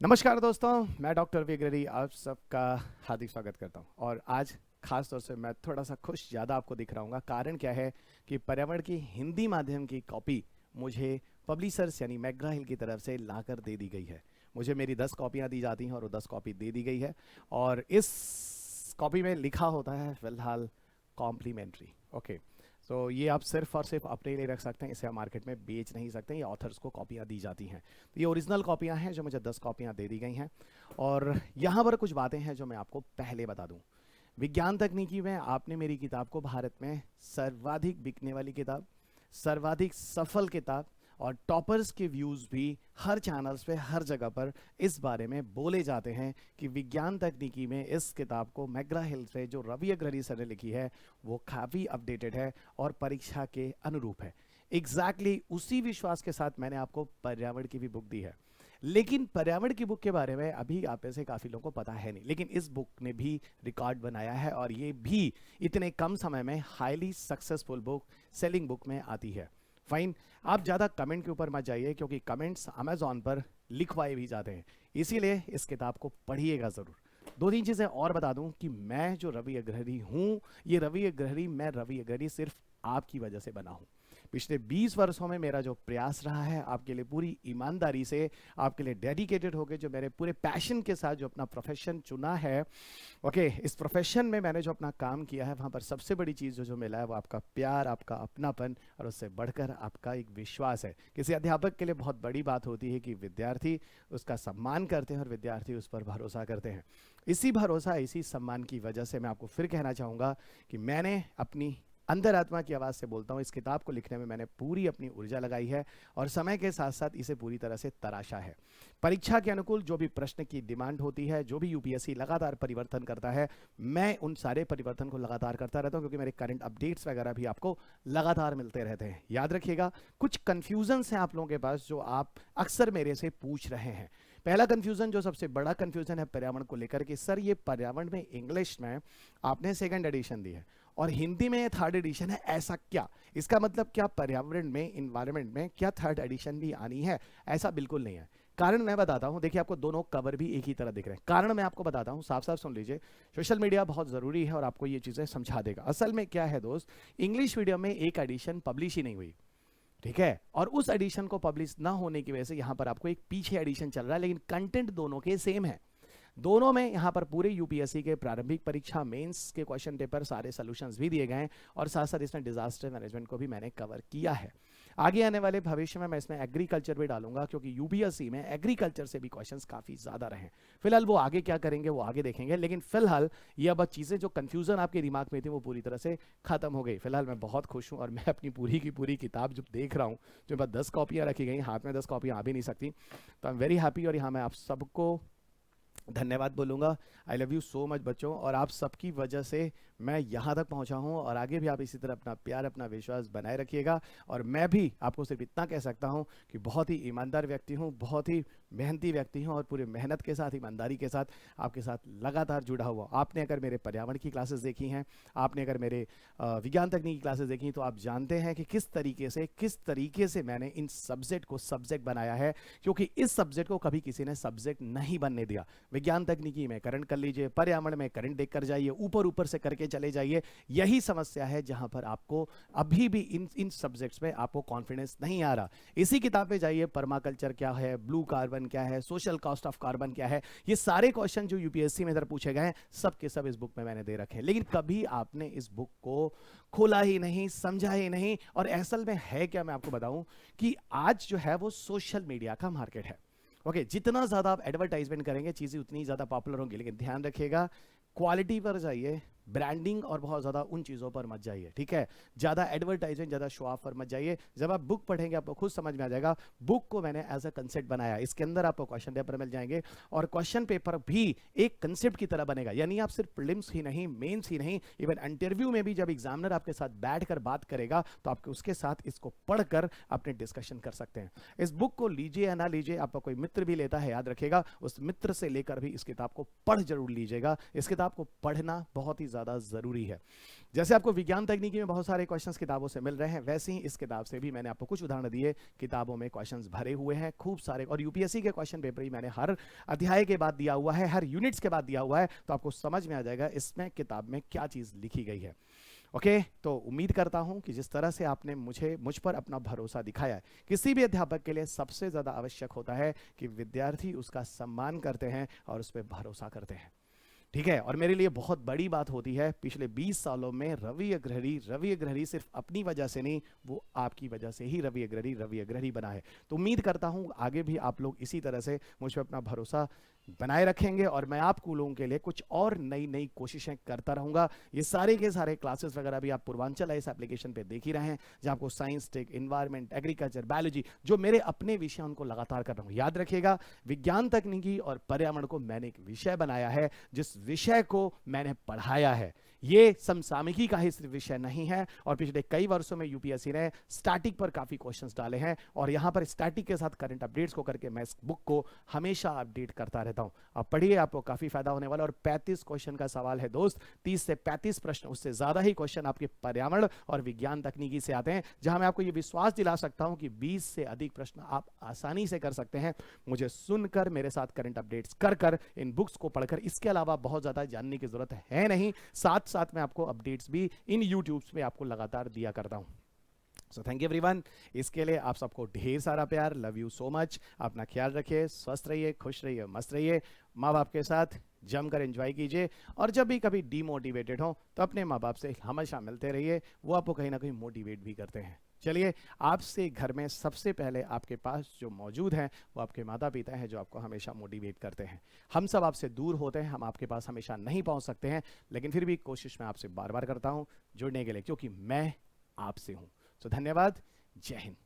नमस्कार दोस्तों, मैं डॉक्टर विग्ररी आप सबका हार्दिक स्वागत करता हूं। और आज खास तौर से मैं थोड़ा सा खुश ज़्यादा आपको दिख रहा हूँ। कारण क्या है कि पर्यावरण की हिंदी माध्यम की कॉपी मुझे पब्लिशर्स यानी मैकग्रा हिल की तरफ से लाकर दे दी गई है। मुझे मेरी 10 कॉपियाँ दी जाती हैं और वो 10 कॉपी दे दी गई है। और इस कॉपी में लिखा होता है फिलहाल कॉम्प्लीमेंट्री। ओके, तो ये आप सिर्फ और सिर्फ अपने लिए रख सकते हैं, इसे आप मार्केट में बेच नहीं सकते। ये ऑथर्स को कॉपियाँ दी जाती हैं। तो ये ओरिजिनल कॉपियाँ हैं जो मुझे 10 कॉपियाँ दे दी गई हैं। और यहाँ पर कुछ बातें हैं जो मैं आपको पहले बता दूँ। विज्ञान तकनीकी में आपने मेरी किताब को भारत में सर्वाधिक बिकने वाली किताब, सर्वाधिक सफल किताब और टॉपर्स के व्यूज़ भी हर चैनल्स पे हर जगह पर इस बारे में बोले जाते हैं कि विज्ञान तकनीकी में इस किताब को मैकग्रा हिल से जो रवि अग्रणी सर ने लिखी है वो काफ़ी अपडेटेड है और परीक्षा के अनुरूप है। एग्जैक्टली उसी विश्वास के साथ मैंने आपको पर्यावरण की भी बुक दी है। लेकिन पर्यावरण की बुक के बारे में अभी आप में से काफ़ी लोगों को पता है नहीं, लेकिन इस बुक ने भी रिकॉर्ड बनाया है और ये भी इतने कम समय में highly successful book, selling book में आती है। फाइन, आप ज़्यादा कमेंट के ऊपर मत जाइए क्योंकि कमेंट्स अमेजोन पर लिखवाए भी जाते हैं, इसीलिए इस किताब को पढ़िएगा ज़रूर। दो तीन चीज़ें और बता दूं कि मैं जो रवि अग्रहरी हूँ, ये रवि अग्रहरी, मैं रवि अग्रहरी सिर्फ आपकी वजह से बना हूँ। पिछले 20 वर्षों में मेरा जो प्रयास रहा है आपके लिए पूरी ईमानदारी से, आपके लिए डेडिकेटेड होकर, जो मेरे पूरे पैशन के साथ जो अपना प्रोफेशन चुना है, ओके, इस प्रोफेशन में मैंने जो अपना काम किया है वहाँ पर सबसे बड़ी चीज़ जो जो मिला है वो आपका प्यार, आपका अपनापन और उससे बढ़कर आपका एक विश्वास है। किसी अध्यापक के लिए बहुत बड़ी बात होती है कि विद्यार्थी उसका सम्मान करते हैं और विद्यार्थी उस पर भरोसा करते हैं। इसी भरोसा, इसी सम्मान की वजह से मैं आपको फिर कहना चाहूँगा कि मैंने अपनी अंतरात्मा की आवाज़ से बोलता हूँ, इस किताब को लिखने में मैंने पूरी अपनी ऊर्जा लगाई है और समय के साथ साथ इसे पूरी तरह से तराशा है। परीक्षा के अनुकूल जो भी प्रश्न की डिमांड होती है, जो भी यूपीएससी लगातार परिवर्तन करता है, मैं उन सारे परिवर्तन को लगातार करता रहता हूँ क्योंकि मेरे करंट अपडेट्स वगैरह भी आपको लगातार मिलते रहते हैं। याद रखिएगा, कुछ कन्फ्यूजन्स हैं आप लोगों के पास जो आप अक्सर मेरे से पूछ रहे हैं। पहला कंफ्यूजन, जो सबसे बड़ा कंफ्यूजन है पर्यावरण को लेकर के, सर ये पर्यावरण में इंग्लिश में आपने सेकंड एडिशन दी है और हिंदी में ये थर्ड एडिशन है, ऐसा क्या? इसका मतलब क्या पर्यावरण में, इन्वायरमेंट में क्या थर्ड एडिशन भी आनी है? ऐसा बिल्कुल नहीं है। कारण मैं बताता हूं, देखिए आपको दोनों कवर भी एक ही तरह दिख रहे हैं। कारण मैं आपको बताता हूं, साफ साफ सुन लीजिए। सोशल मीडिया बहुत ज़रूरी है और आपको ये चीज़ें समझा देगा। असल में क्या है दोस्त, इंग्लिश मीडियम में एक एडिशन पब्लिश ही नहीं हुई, ठीक है, और उस एडिशन को पब्लिश ना होने की वजह से यहाँ पर आपको एक पीछे एडिशन चल रहा है, लेकिन कंटेंट दोनों के सेम है। दोनों में यहाँ पर पूरे यूपीएससी के प्रारंभिक परीक्षा मेंस के क्वेश्चन पेपर सारे सॉल्यूशंस भी दिए गए हैं और साथ साथ इसमें डिजास्टर मैनेजमेंट को भी मैंने कवर किया है। आगे आने वाले भविष्य में मैं इसमें एग्रीकल्चर भी डालूंगा क्योंकि यूपीएससी में एग्रीकल्चर से भी क्वेश्चंस काफ़ी ज़्यादा रहे। फिलहाल वो आगे क्या करेंगे वो आगे देखेंगे, लेकिन फिलहाल ये अब चीज़ें जो कन्फ्यूज़न आपके दिमाग में थी वो पूरी तरह से खत्म हो गई। फिलहाल मैं बहुत खुश हूँ और मैं अपनी पूरी की पूरी किताब जब देख रहा हूँ, जो बस 10 कॉपियाँ रखी गई, हाथ में 10 कॉपियाँ आ भी नहीं सकती, तो आई एम वेरी हैप्पी। और यहाँ मैं आप सबको धन्यवाद बोलूँगा। I love you so much बच्चों, और आप सबकी वजह से मैं यहाँ तक पहुँचा हूँ और आगे भी आप इसी तरह अपना प्यार, अपना विश्वास बनाए रखिएगा। और मैं भी आपको सिर्फ इतना कह सकता हूँ कि बहुत ही ईमानदार व्यक्ति हूँ, बहुत ही मेहनती व्यक्ति हूँ और पूरे मेहनत के साथ, ईमानदारी के साथ आपके साथ लगातार जुड़ा हुआ। आपने अगर मेरे पर्यावरण की क्लासेस देखी हैं, आपने अगर मेरे विज्ञान तकनीक की क्लासेस देखी, तो आप जानते हैं कि किस तरीके से मैंने इन सब्जेक्ट को सब्जेक्ट बनाया है, क्योंकि इस सब्जेक्ट को कभी किसी ने सब्जेक्ट नहीं बनने दिया। विज्ञान तकनीकी में करंट कर लीजिए, पर्यावरण में करंट देख कर जाइए, ऊपर ऊपर से करके चले जाइए। यही समस्या है जहां पर आपको अभी भी इन सब्जेक्ट्स में आपको कॉन्फिडेंस नहीं आ रहा। इसी किताब पे जाइए, पर्माकल्चर क्या है, ब्लू कार्बन क्या है, सोशल कॉस्ट ऑफ कार्बन क्या है, ये सारे क्वेश्चन जो यूपीएससी में इधर पूछे गए हैं सब के सब इस बुक में मैंने दे रखे हैं। लेकिन कभी आपने इस बुक को खोला ही नहीं, समझा ही नहीं। और असल में है क्या, मैं आपको बताऊं कि आज जो है वो सोशल मीडिया का मार्केट है। ओके, जितना ज़्यादा आप एडवर्टाइजमेंट करेंगे चीज़ें उतनी ज़्यादा पॉपुलर होंगी, लेकिन ध्यान रखिएगा क्वालिटी पर जाइए, ब्रांडिंग और बहुत ज़्यादा उन चीज़ों पर मत जाइए, ठीक है। ज़्यादा एडवर्टाइजमेंट, ज़्यादा शो ऑफ पर मत जाइए। जब आप बुक पढ़ेंगे आपको खुद समझ में आ जाएगा। बुक को मैंने एज अ कंसेप्ट बनाया, इसके अंदर आपको क्वेश्चन पेपर मिल जाएंगे और क्वेश्चन पेपर भी एक कंसेप्ट की तरह बनेगा। यानी आप सिर्फ प्रीलिम्स ही नहीं, मेंस ही नहीं, इवन इंटरव्यू में भी जब एग्जामिनर आपके साथ बैठकर बात करेगा तो आप उसके साथ इसको पढ़कर अपने डिस्कशन कर सकते हैं। इस बुक को लीजिए या ना लीजिए, आपका कोई मित्र भी लेता है, याद रखिएगा उस मित्र से लेकर भी इस किताब को पढ़ जरूर लीजिएगा। इस किताब को पढ़ना बहुत ही ज़्यादा ज़रूरी है। जैसे आपको विज्ञान तकनीकी में बहुत सारे क्वेश्चंस किताबों से मिल रहे हैं, वैसे ही इस किताब से भी मैंने आपको कुछ उदाहरण दिए। किताबों में क्वेश्चंस भरे हुए हैं खूब सारे, और यूपीएससी के क्वेश्चन पेपर ही मैंने हर अध्याय के बाद दिया हुआ है, हर यूनिट्स के बाद दिया हुआ है, तो आपको समझ में आ जाएगा इसमें किताब में क्या चीज़ लिखी गई है। ओके तो उम्मीद करता हूं कि जिस तरह से आपने मुझ पर अपना भरोसा दिखाया है, किसी भी अध्यापक के लिए सबसे ज़्यादा आवश्यक होता है कि विद्यार्थी उसका सम्मान करते हैं और उस पर भरोसा करते हैं। ठीक है, और मेरे लिए बहुत बड़ी बात होती है, पिछले 20 सालों में रवि अग्रहरी सिर्फ अपनी वजह से नहीं, वो आपकी वजह से ही रवि अग्रहरी बना है। तो उम्मीद करता हूं आगे भी आप लोग इसी तरह से मुझ पर अपना भरोसा बनाए रखेंगे, और मैं आप लोगों के लिए कुछ और नई कोशिशें करता रहूंगा। ये सारे के सारे क्लासेस वगैरह भी आप पूर्वांचल इस एप्लीकेशन पे देख ही रहे हैं, जहां आपको science, tech, environment, agriculture, biology, जो मेरे अपने विषय उनको लगातार कर रहा हूं। याद रखिएगा, विज्ञान तकनीकी और पर्यावरण को मैंने एक विषय बनाया है, जिस विषय को मैंने पढ़ाया है ये समसामयिकी का ही सिर्फ विषय नहीं है, और पिछले कई वर्षों में यूपीएससी ने स्टैटिक पर काफी क्वेश्चंस डाले हैं, और यहां पर स्टैटिक के साथ करंट अपडेट्स को करके मैं इस बुक को हमेशा अपडेट करता रहता हूं। आप पढ़िए, आपको काफी फायदा होने वाला। और 35 क्वेश्चन का सवाल है दोस्त, 30 से 35 प्रश्न, उससे ज्यादा ही क्वेश्चन आपके पर्यावरण और विज्ञान तकनीकी से आते हैं, जहां मैं आपको यह विश्वास दिला सकता हूं कि 20 से अधिक प्रश्न आप आसानी से कर सकते हैं, मुझे सुनकर, मेरे साथ करंट अपडेट्स कर इन बुक्स को पढ़कर। इसके अलावा बहुत ज्यादा जानने की जरूरत है नहीं, साथ में आपको अपडेट्स भी इन यूट्यूब पे आपको लगातार दिया करता हूं। सो थैंक यू एवरीवन, इसके लिए आप सबको ढेर सारा प्यार, लव यू सो मच। अपना ख्याल रखिए, स्वस्थ रहिए, खुश रहिए, मस्त रहिए, माँ बाप के साथ जमकर एंजॉय कीजिए, और जब भी कभी डीमोटिवेटेड हो तो अपने माँ बाप से हमेशा मिलते रहिए, वो आपको कहीं ना कहीं मोटिवेट भी करते हैं। चलिए, आपसे घर में सबसे पहले आपके पास जो मौजूद हैं वो आपके माता पिता हैं, जो आपको हमेशा मोटिवेट करते हैं। हम सब आपसे दूर होते हैं, हम आपके पास हमेशा नहीं पहुंच सकते हैं, लेकिन फिर भी कोशिश मैं आपसे बार बार करता हूं जुड़ने के लिए, क्योंकि मैं आपसे हूं। तो धन्यवाद, जय हिंद।